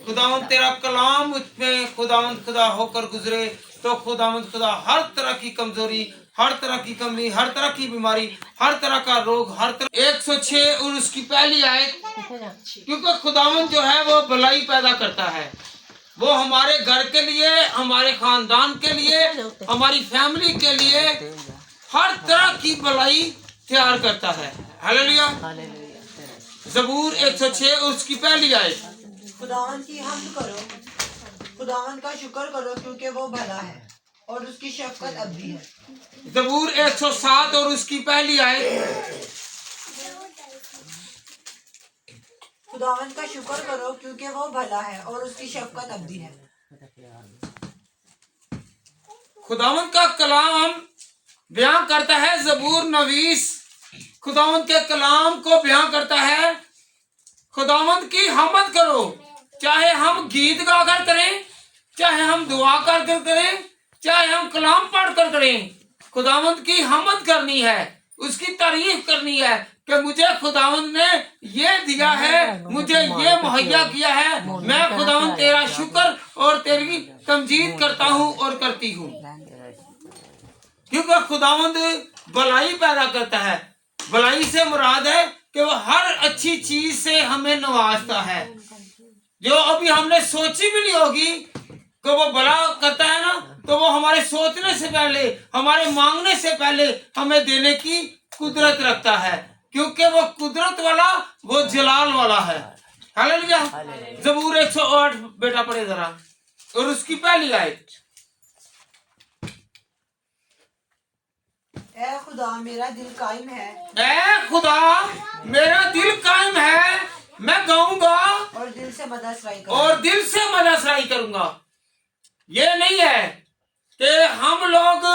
खुदावंद तेरा कलाम मुझ में खुदावंद खुदा होकर गुजरे तो खुदावंद खुदा हर तरह की कमजोरी, हर तरह की कमी, हर तरह की बीमारी, हर तरह का रोग, हर तरह 106 और उसकी पहली आयत, क्योंकि खुदावंद जो है वो भलाई पैदा करता है। वो हमारे घर के लिए, हमारे खानदान के लिए, हमारी फैमिली के लिए हर तरह की भलाई तैयार करता है। हालेलुया। ज़बूर 106 उसकी पहली आयत। खुदावन की हम्द करो, खुदावन का शुक्र करो क्योंकि वो भला है और उसकी शफकत अबदी है। ज़बूर 107 और उसकी पहली आयत। खुदावन का शुक्र करो क्योंकि वो भला है और उसकी शफकत अबदी है। खुदावन का कलाम बयां करता है। ज़बूर नवीस खुदावन के कलाम को बयां करता है। खुदावंद की हम्द करो, चाहे हम गीत गाकर करें, चाहे हम दुआ कर करें, चाहे हम कलाम पढ़ कर करें। खुदावंद की हम्द करनी है, उसकी तारीफ करनी है कि मुझे खुदावंद ने ये दिया है, मुझे ये मुहैया किया है। मैं खुदावंद तेरा शुक्र और तेरी तमजीद करता हूँ और करती हूँ, क्योंकि खुदावंद भलाई पैदा करता है। भलाई से मुराद है कि वो हर अच्छी चीज से हमें नवाजता है, जो अभी हमने सोची भी नहीं होगी कि वो भला करता है ना, तो वो हमारे सोचने से पहले, हमारे मांगने से पहले हमें देने की कुदरत रखता है, क्योंकि वो कुदरत वाला, वो जलाल वाला है। हालेलुया। ज़बूर 108 बेटा पढ़े जरा और उसकी पहली आयत। ए खुदा मेरा दिल कायम है, ऐ खुदा मेरा दिल कायम है, मैं गाऊंगा और दिल से मदसराई और दिल से मदसराई करूंगा। ये नहीं है कि हम लोग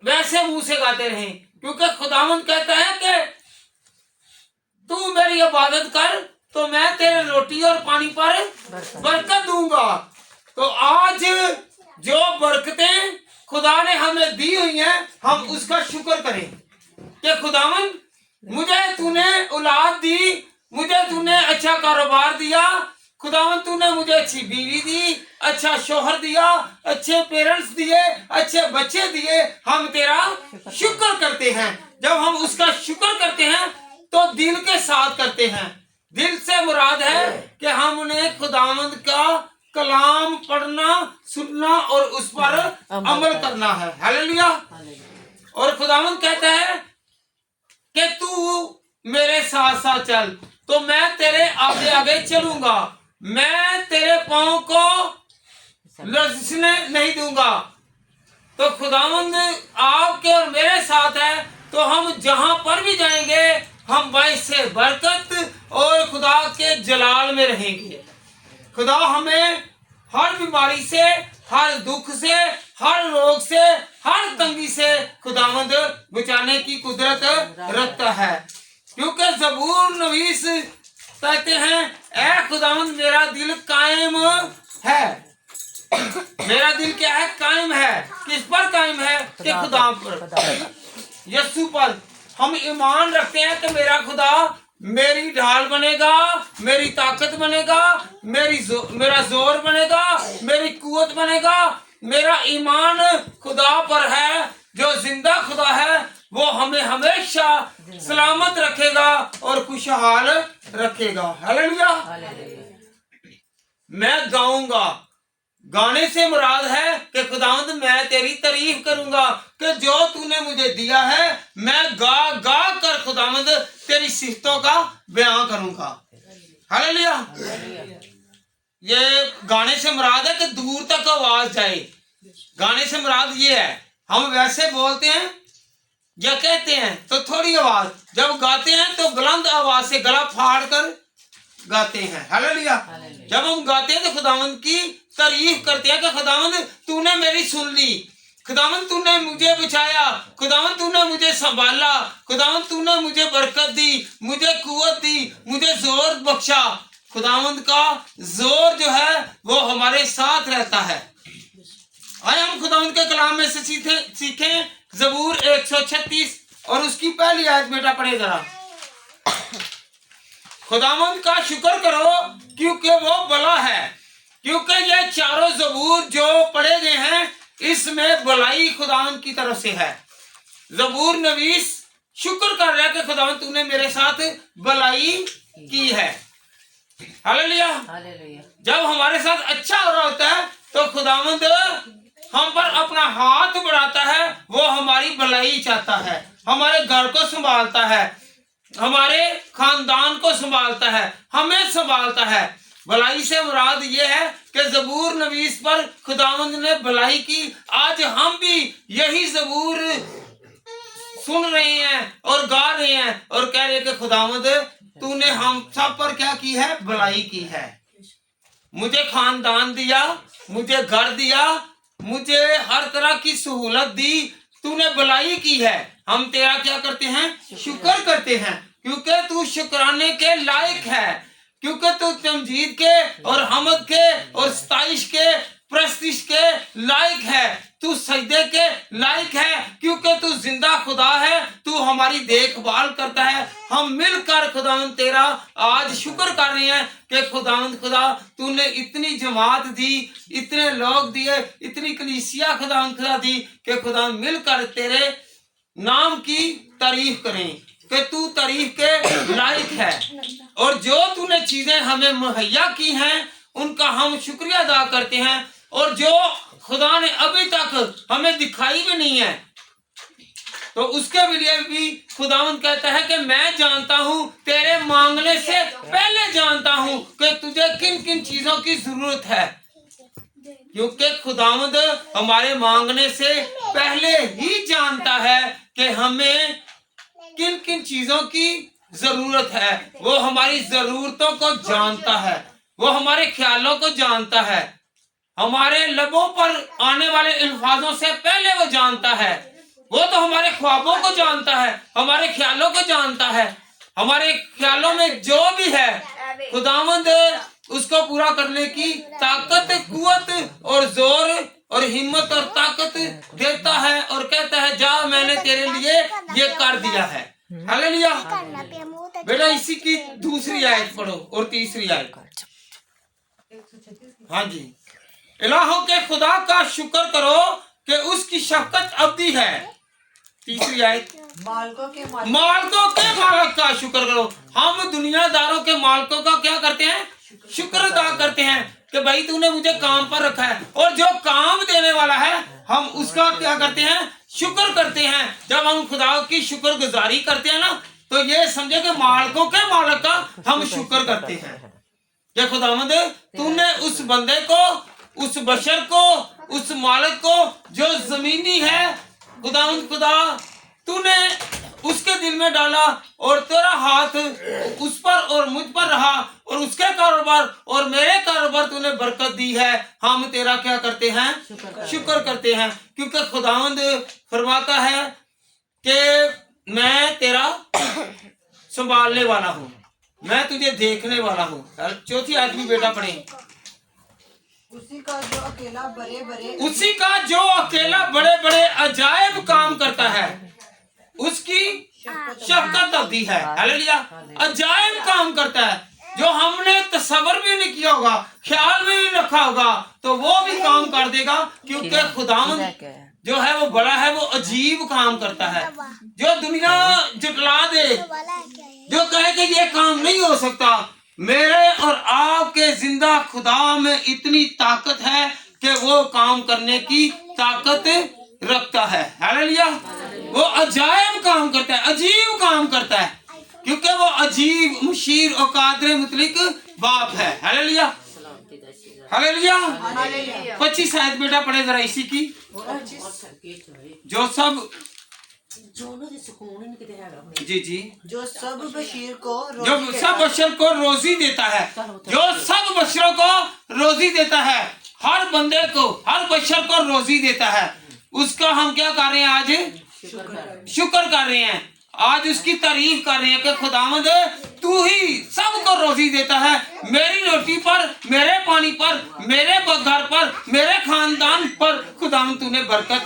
वैसे मुंह से गाते रहें, क्योंकि खुदावंद कहता है कि तू मेरी इबादत कर तो मैं तेरे रोटी और पानी पर बरकत दूंगा। तो आज जो बरकतें खुदा ने हमें दी हुई हैं, हम उसका शुक्र करें कि खुदावंद मुझे तूने औलाद दी, मुझे तूने अच्छा कारोबार दिया, खुदावंद तूने मुझे अच्छी बीवी दी, अच्छा शोहर दिया, अच्छे पेरेंट्स दिए, अच्छे बच्चे दिए। हम तेरा शुक्र करते हैं। जब हम उसका शुक्र करते हैं तो दिल के साथ करते हैं। दिल से मुराद है कि हमने खुदावंद का कलाम पढ़ना, सुनना और उस पर अमल करना है। हालेलुया। और खुदावंद कहता है कि तू मेरे साथ साथ चल तो मैं तेरे आगे आगे चलूंगा, मैं तेरे पांव को लर्जने नहीं दूंगा। तो खुदावंद आपके और मेरे साथ है, तो हम जहां पर भी जाएंगे हम बाइस से बरकत और खुदा के जलाल में रहेंगे। खुदा हमें हर बीमारी से, हर दुख से, हर रोग से, हर तंगी से खुदावंद बचाने की कुदरत रखता है, क्योंकि ज़बूर नवीस कहते हैं ऐ खुदावंद मेरा दिल कायम है। मेरा दिल क्या है? कायम है। किस पर कायम है? कि खुदा पर, यीशु पर। हम ईमान रखते हैं कि मेरा खुदा मेरी ढाल बनेगा, मेरी ताकत बनेगा, मेरा जोर बनेगा, मेरी कुवत बनेगा। मेरा ईमान खुदा पर है, जो जिंदा खुदा है, वो हमें हमेशा सलामत रखेगा और खुशहाल रखेगा। हालेलुया। मैं गाऊंगा, गाने से मुराद है कि खुदावंद मैं तेरी तारीफ करूंगा कि जो तूने मुझे दिया है, मैं गा गा कर खुदावंद तेरी सिफतों का बयान करूंगा। हालेलुया। ये गाने से मुराद है कि दूर तक आवाज जाए। गाने से मुराद ये है, हम वैसे बोलते हैं या कहते हैं तो थोड़ी आवाज, जब गाते हैं तो बुलंद आवाज से गला फाड़ कर गाते हैं। हालेलुया। जब हम गाते हैं तो खुदावंद की तारीफ करते हैं कि खुदावंद तूने मेरी सुन ली, खुदावंद तूने मुझे बचाया, खुदावंद तूने मुझे संभाला, खुदावंद तूने मुझे बरकत दी, मुझे कुव्वत दी, मुझे जोर बख्शा। खुदावंद का जोर जो है वो हमारे साथ रहता है। आए हम खुदावंद के कलाम में से सीखें ज़बूर 136 और उसकी पहली आयत बेटा पढ़े जरा। खुदावंद का शुक्र करो क्योंकि क्योंकि ये चारों जबूर जो पढ़े गए हैं इसमें भलाई खुदावंद की तरफ से है। जबूर नवीस शुक्र कर रहा है कि खुदावंद तूने मेरे साथ भलाई की है। हालेलुया। जब हमारे साथ अच्छा हो रहा होता है तो खुदावंद हम पर अपना हाथ बढ़ाता है, वो हमारी भलाई चाहता है, हमारे घर को संभालता है, हमारे खानदान को संभालता है, हमें संभालता है। भलाई से मुराद ये है कि जबूर नवीस पर खुदावंद ने भलाई की। आज हम भी यही जबूर सुन रहे हैं और गा रहे हैं और कह रहे हैं कि खुदावंद तूने हम सब पर क्या की है? भलाई की है। मुझे खानदान दिया, मुझे घर दिया, मुझे हर तरह की सहूलत दी, तूने भलाई की है। हम तेरा क्या करते हैं? शुक्र करते हैं, क्योंकि तू शुक्राने के लायक है, क्योंकि तू तमजीद के और हमद के और सताइश के प्रस्तिश के लायक है, तू सजदे के लायक है, क्योंकि तू जिंदा खुदा है, तू हमारी देखभाल करता है। हम मिलकर खुदावंद तेरा आज शुक्र कर रहे हैं कि खुदावंद खुदा तूने इतनी जमात दी, इतने लोग दिए, इतनी कलीसिया खुदावंद खुदा दी कि खुदा मिलकर तेरे नाम की तारीफ करें कि तू तारीफ के लायक है। और जो तूने चीजें हमें मुहैया की हैं उनका हम शुक्रिया अदा करते हैं, और जो खुदा ने अभी तक हमें दिखाई भी नहीं है तो उसके लिए भी खुदावंद कहता है कि मैं जानता हूं, तेरे मांगने से पहले जानता हूं कि तुझे किन किन चीजों की जरूरत है, क्योंकि खुदावंद हमारे मांगने से पहले ही जानता है कि हमें किन किन चीजों की जरूरत है। वो हमारी जरूरतों को जानता है, वो हमारे ख्यालों को जानता है, हमारे लबों पर आने वाले अल्फाजों से पहले वो जानता है। वो तो हमारे ख्वाबों को जानता है, हमारे ख्यालों को जानता है, हमारे ख्यालों में जो भी है खुदावंद उसको पूरा करने की ताकत, कुव्वत और जोर और हिम्मत और ताकत देता है और कहता है जा मैंने तेरे लिए ये कर दिया है। हालेलुया। बेटा इसी की दूसरी आयत पढ़ो और तीसरी आयत। हाँ जी। इलाहों के खुदा का शुक्र करो कि उसकी शफकत अब्दी है। तीसरी आयत, मालिकों के मालिक का शुक्र करो। हम दुनियादारों के मालिकों का क्या करते हैं? शुक्र अदा करते हैं कि भाई तूने मुझे काम पर रखा है, और जो काम देने वाला है हम उसका क्या करते हैं? शुक्र करते हैं। जब हम खुदा की शुक्रगुजारी करते हैं ना तो ये समझे कि मालिकों के मालिक का हम शुक्र करते हैं कि खुदावंद तूने उस बंदे को, उस बशर को, उस मालिक को जो जमीनी है खुदावंद खुदा तूने उसके दिल में डाला और तेरा हाथ उस पर और मुझ पर रहा और उसके कारोबार और मेरे कारोबार तूने बरकत दी है। हम तेरा क्या करते हैं? शुक्र करते हैं, क्योंकि खुदावंद फरमाता है कि मैं तेरा संभालने वाला हूँ, मैं तुझे देखने वाला हूँ। चौथी आदमी बेटा पढ़े। उसी का जो अकेला बड़े बड़े अजायब काम करता है, उसकी शफकत अब्दी है। हालेलुया। अजायब काम करता है जो हमने तसव्वुर भी नहीं किया होगा, ख्याल में नहीं रखा होगा, तो वो भी काम कर देगा, क्योंकि खुदावंद जो है वो बड़ा है, वो अजीब काम करता है। जो दुनिया जुटला दे, जो कहे कि ये काम नहीं हो सकता, मेरे और आपके जिंदा खुदा में इतनी ताकत है कि वो काम करने की ताकत रखता है। हालेलुया। वो अजायब काम करता है, अजीब काम करता है, क्योंकि वो अजीब मुशीर और कादर मुतलिक बाप है। हालेलुया। हालेलुया। 25 आयत बेटा पढ़े जरा इसी की। जो सब जो सब बशर को रोजी देता है, जो सब बशरों को रोजी देता है, हर बंदे को, हर बशर को रोजी देता है, उसका हम क्या कर रहे हैं? आज शुक्र कर रहे हैं, आज उसकी तारीफ कर रहे हैं कि खुदावंद तू ही सबको रोजी देता है। मेरी रोटी पर, मेरे पानी पर, मेरे घर पर, मेरे खानदान पर खुदावंद तूने बरकत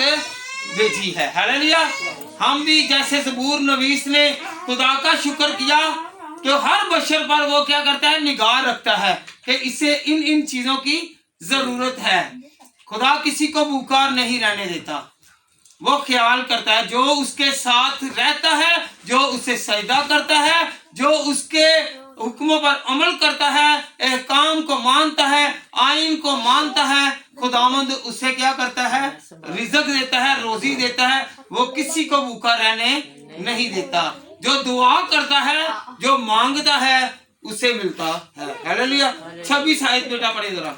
भेजी है। हालेलुया। हम भी जैसे ज़बूर नवीस ने खुदा का शुक्र किया कि हर बशर पर वो क्या करता है? निगाह रखता है कि इसे इन चीजों की जरूरत है। खुदा किसी को भूखा नहीं रहने देता, वो ख्याल करता है। जो उसके साथ रहता है, जो उसे सजदा करता है, जो उसके हुक्मों पर अमल करता है, एहकाम को मानता है, आइन को मानता है, खुदावंद उसे क्या करता है? रिज़्क देता है, रोजी देता है। वो किसी को भूखा रहने नहीं देता। जो दुआ करता है, जो मांगता है, उसे मिलता है। हालेलुया। 26 आयत बेटा पढ़े जरा।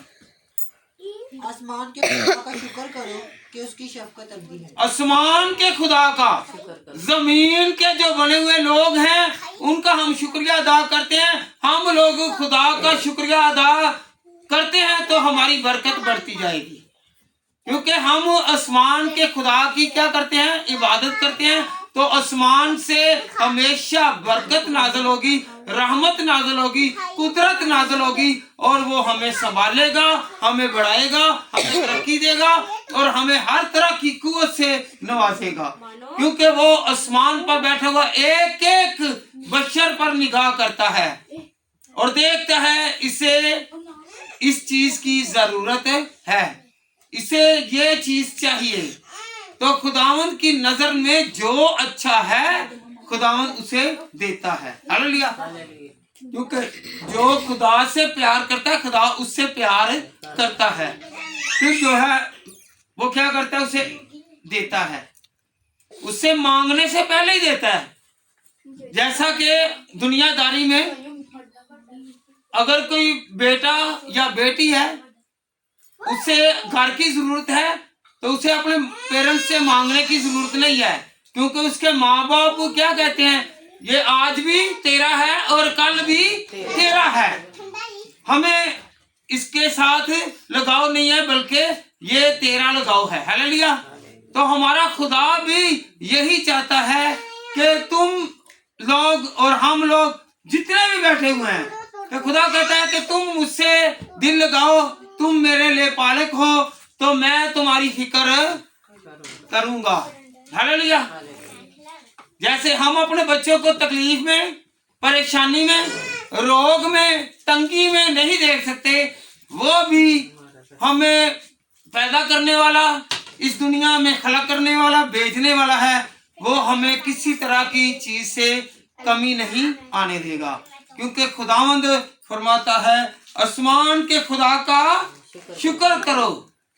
आसमान के खुदा का शुक्र करो कि उसकी शफकत अबदी है। आसमान के खुदा का, जमीन के जो बने हुए लोग हैं, उनका हम शुक्रिया अदा करते हैं। हम लोग खुदा का शुक्रिया अदा करते हैं तो हमारी बरकत बढ़ती जाएगी, क्योंकि हम आसमान के खुदा की क्या करते हैं? इबादत करते हैं। तो आसमान से हमेशा बरकत नाज़िल होगी, रहमत नाज़िल होगी, कुदरत नाज़िल होगी, और वो हमें संभालेगा, हमें बढ़ाएगा, हमें तरक्की देगा, और हमें हर तरह की कुव्वत से नवाजेगा, क्योंकि वो आसमान पर बैठा हुआ एक एक बशर पर निगाह करता है और देखता है इसे इस चीज की जरूरत है, इसे ये चीज चाहिए। तो खुदावंद की नजर में जो अच्छा है खुदावंद उसे देता है। हालेलुया। क्योंकि जो खुदा से प्यार करता है, खुदा उससे प्यार करता है, फिर जो है वो क्या करता है? उसे देता है, उससे मांगने से पहले ही देता है। जैसा कि दुनियादारी में अगर कोई बेटा या बेटी है, उसे घर की जरूरत है, तो उसे अपने पेरेंट्स से मांगने की जरूरत नहीं है, क्योंकि उसके माँ बाप क्या कहते हैं? ये आज भी तेरा है और कल भी तेरा है, हमें इसके साथ लगाव नहीं है, बल्कि ये तेरा लगाव है। हालेलुया। तो हमारा खुदा भी यही चाहता है कि तुम लोग और हम लोग जितने भी बैठे हुए हैं, तो खुदा कहता है कि तुम मुझसे दिल लगाओ, तुम मेरे लिए पालक हो, तो मैं तुम्हारी फिक्र करूंगा। हालेलुया। जैसे हम अपने बच्चों को तकलीफ में, परेशानी में, रोग में, तंगी में नहीं देख सकते, वो भी हमें पैदा करने वाला, इस दुनिया में खलक करने वाला, भेजने वाला है। वो हमें किसी तरह की चीज से कमी नहीं आने देगा, क्योंकि खुदावंद फरमाता है आसमान के खुदा का शुक्र करो।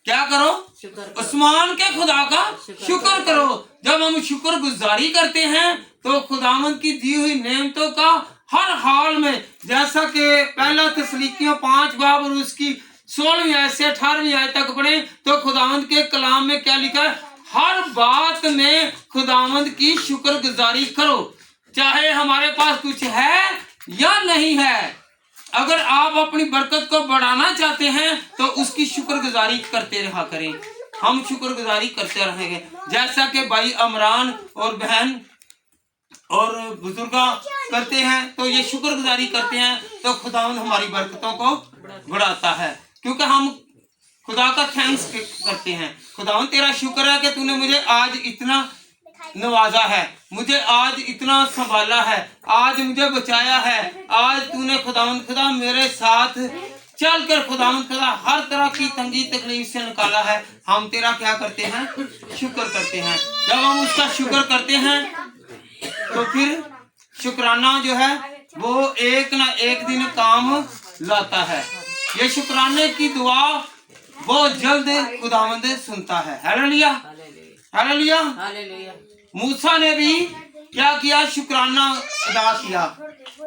क्या करो? आसमान के खुदा का शुक्र करो। जब हम शुक्र गुजारी करते हैं तो खुदावंद की दी हुई नेमतों का हर हाल में, जैसा कि पहला तस्लीकियों 5 बाब और उसकी 16वीं आयत से 18वीं आयत तक पढ़े, तो खुदावंद के कलाम में क्या लिखा है? हर बात में खुदावंद की शुक्र गुजारी करो, चाहे हमारे पास कुछ है या नहीं है। अगर आप अपनी बरकत को बढ़ाना चाहते हैं तो उसकी शुक्रगुजारी करते रहा करें। हम शुक्रगुजारी करते रहेंगे, जैसा कि भाई अमरान और बहन और बुजुर्ग करते हैं, तो ये शुक्रगुजारी करते हैं, तो खुदावंद हमारी बरकतों को बढ़ाता है, क्योंकि हम खुदा का थैंक्स करते हैं। खुदावंद तेरा शुक्र है कि तूने मुझे आज इतना नवाजा है, मुझे आज इतना संभाला है, आज मुझे बचाया है, आज तूने खुदावंद खुदा मेरे साथ चल कर खुदावंद खुदा हर तरह की तंगी तकलीफ से निकाला है। हम तेरा क्या करते हैं? शुक्र करते हैं। जब हम उसका शुक्र करते हैं तो फिर शुक्राना जो है वो एक ना एक दिन काम लाता है। ये शुक्राने की दुआ बहुत जल्द खुदावंद सुनता है। Hallelujah, hallelujah, hallelujah. मूसा ने भी क्या किया? शुक्राना अदा किया,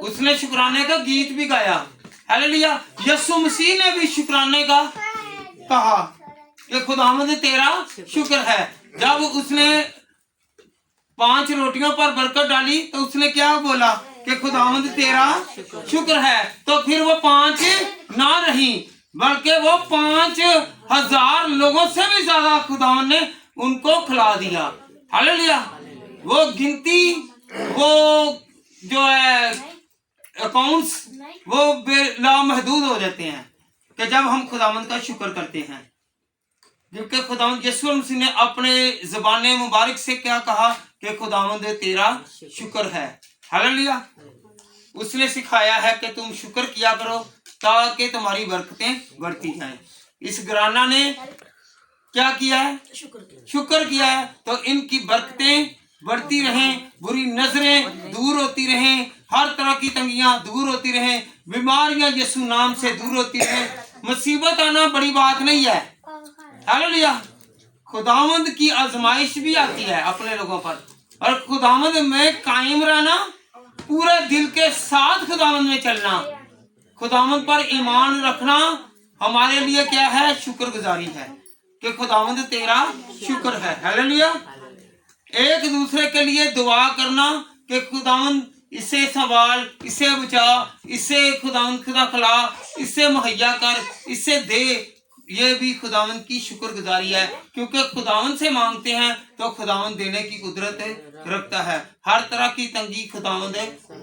उसने शुक्राने का गीत भी गाया। हालेलुया। यीशु मसीह ने भी शुक्राने का कहा कि खुदावंद तेरा शुक्र है। जब उसने 5 रोटियों पर बरकत डाली तो उसने क्या बोला कि खुदावंद तेरा शुक्र है। तो फिर वो 5 ना रही, बल्कि वो 5000 लोगों से भी ज्यादा खुदावंद ने उनको खिला दिया। हालेलुया। वो गिनती, वो जो है अकाउंट्स, वो लामहदूद हो जाते हैं कि जब हम खुदावंद का शुक्र करते हैं। क्योंकि खुदावंद यीशु मसीह ने अपने ज़बान मुबारक से क्या कहा कि खुदावंद तेरा शुक्र है। हालेलुया। उसने सिखाया है कि तुम शुक्र किया करो ताकि तुम्हारी बरकतें बढ़ती जाएं। इस घराना ने क्या किया है? शुक्र किया है। तो इनकी बरकतें बढ़ती रहें, बुरी नजरें दूर होती रहें, हर तरह की तंगियां दूर होती रहें, बीमारियां यीशु नाम से दूर होती रहें। मुसीबत आना बड़ी बात नहीं है, हालेलुया। खुदावंद की आजमाइश भी आती है अपने लोगों पर, और खुदावंद में कायम रहना, पूरे दिल के साथ खुदावंद में चलना, खुदावंद पर ईमान रखना हमारे लिए क्या है? शुक्रगुजारी है कि खुदावंद तेरा शुक्र है, हालेलुया। एक दूसरे के लिए दुआ करना कि खुदावंद इसे संभाल, इसे बचा, इसे खुदावंद खुदा खिला, इसे मुहैया कर, इसे दे, ये भी खुदावंद की शुक्रगुजारी है। क्योंकि खुदावंद से मांगते हैं तो खुदावंद देने की कुदरत रखता है। हर तरह की तंगी खुदावंद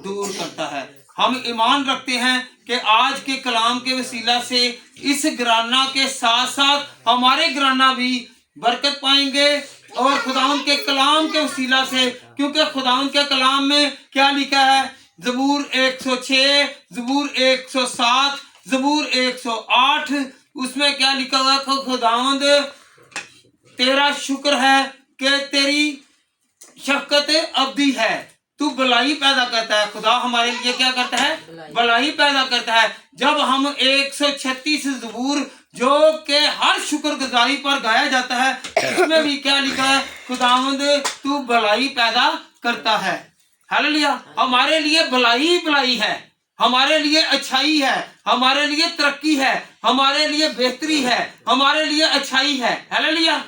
दूर करता है। हम ईमान रखते हैं कि आज के कलाम के वसीला से इस घराना के साथ साथ हमारे घराना भी बरकत पाएंगे, और खुदावंद के कलाम के वसीला से, क्योंकि खुदावंद के कलाम में क्या लिखा है? ज़बूर 106, ज़बूर 107, ज़बूर 108, उसमें क्या लिखा हुआ है? खुदावंद तेरा शुक्र है कि तेरी शफकत अब्दी है, तू भलाई पैदा करता है। खुदा हमारे लिए क्या करता है? भलाई पैदा करता है। जब हम 136 ज़बूर जो के हर शुक्रगुजारी पर गाया जाता है, उसमें भी क्या लिखा है? खुदावंद तू भलाई पैदा करता है, हालेलुया। हमारे लिए भलाई भलाई है, हमारे लिए अच्छाई है, हमारे लिए तरक्की है, हमारे लिए बेहतरी है, हमारे लिए अच्छाई है, हालेलुया।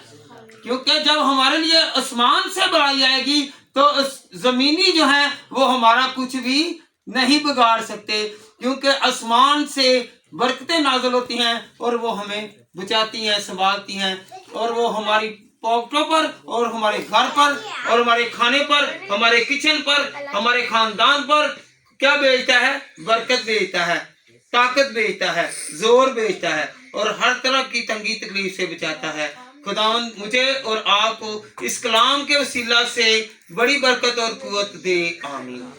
क्योंकि जब हमारे लिए आसमान से भलाई आएगी तो जमीनी जो है वो हमारा कुछ भी नहीं बिगाड़ सकते, क्योंकि आसमान से बरकतें नाज़िल होती हैं और वो हमें बचाती हैं, संभालती हैं, और वो हमारी पॉकेटों पर और हमारे घर पर और हमारे खाने पर, हमारे किचन पर, हमारे खानदान पर क्या भेजता है? बरकत भेजता है, ताकत भेजता है, जोर भेजता है, और हर तरह की तंगी तकलीफ से बचाता है। खुदावंद मुझे और आपको इस कलाम के वसीला से बड़ी बरकत और कुव्वत दे, आमीन।